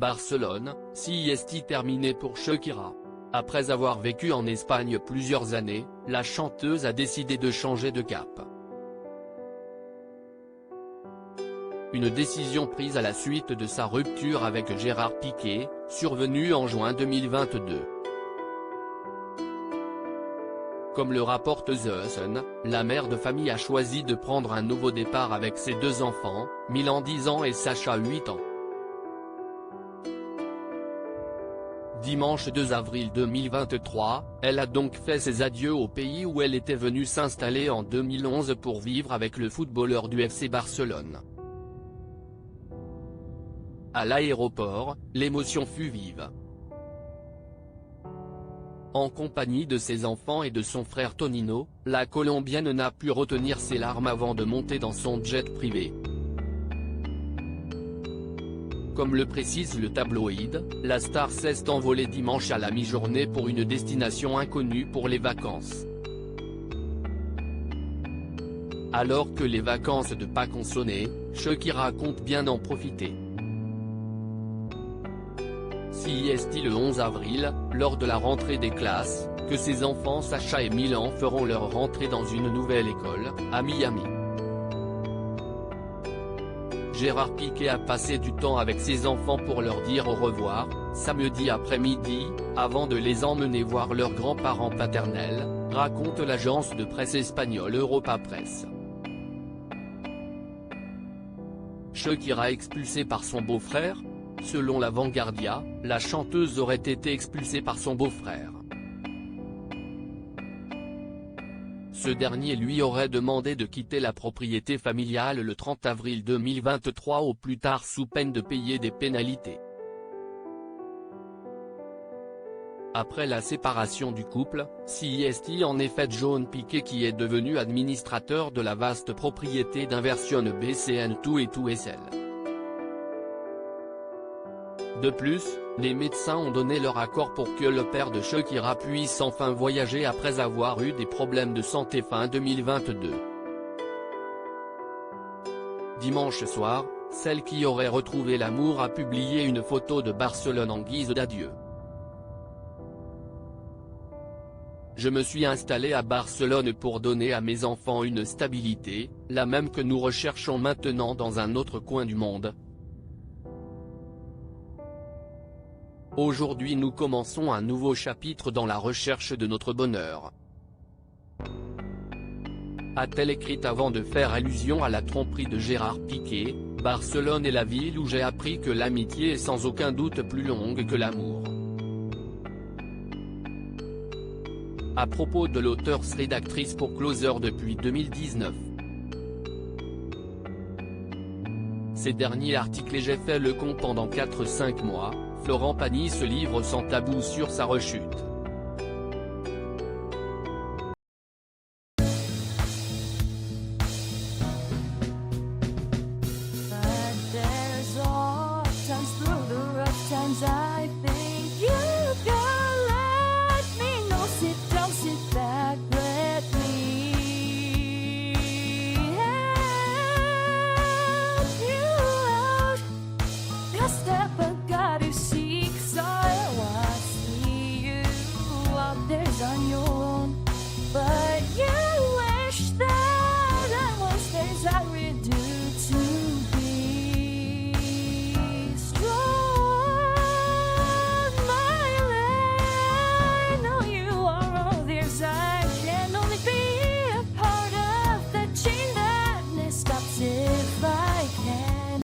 Barcelone, sieste terminée pour Shakira. Après avoir vécu en Espagne plusieurs années, la chanteuse a décidé de changer de cap. Une décision prise à la suite de sa rupture avec Gérard Piqué, survenue en juin 2022. Comme le rapporte The Sun, la mère de famille a choisi de prendre un nouveau départ avec ses deux enfants, Milan 10 ans et Sacha 8 ans. Dimanche 2 avril 2023, elle a donc fait ses adieux au pays où elle était venue s'installer en 2011 pour vivre avec le footballeur du FC Barcelone. À l'aéroport, l'émotion fut vive. En compagnie de ses enfants et de son frère Tonino, la Colombienne n'a pu retenir ses larmes avant de monter dans son jet privé. Comme le précise le tabloïd, la star s'est envolée dimanche à la mi-journée pour une destination inconnue pour les vacances. Alors que les vacances de Pâques ont sonné, Shakira compte bien en profiter. Sieste le 11 avril, lors de la rentrée des classes, que ses enfants Sacha et Milan feront leur rentrée dans une nouvelle école, à Miami. Gérard Piqué a passé du temps avec ses enfants pour leur dire au revoir, samedi après-midi, avant de les emmener voir leurs grands-parents paternels, raconte l'agence de presse espagnole Europa Press. Shakira expulsée par son beau-frère? Selon la Vanguardia, la chanteuse aurait été expulsée par son beau-frère. Ce dernier lui aurait demandé de quitter la propriété familiale le 30 avril 2023 au plus tard sous peine de payer des pénalités. Après la séparation du couple, sieste en effet John Piqué qui est devenu administrateur de la vaste propriété d'Inversion BCN2 et 2SL. De plus, les médecins ont donné leur accord pour que le père de Shakira puisse enfin voyager après avoir eu des problèmes de santé fin 2022. Dimanche soir, celle qui aurait retrouvé l'amour a publié une photo de Barcelone en guise d'adieu. Je me suis installé à Barcelone pour donner à mes enfants une stabilité, la même que nous recherchons maintenant dans un autre coin du monde. Aujourd'hui nous commençons un nouveau chapitre dans la recherche de notre bonheur. A-t-elle écrit avant de faire allusion à la tromperie de Gérard Piqué, Barcelone est la ville où j'ai appris que l'amitié est sans aucun doute plus longue que l'amour. À propos de l'auteure-rédactrice pour Closer depuis 2019. Ces derniers articles et j'ai fait le compte pendant 4-5 mois, Florent Pagny se livre sans tabou sur sa rechute.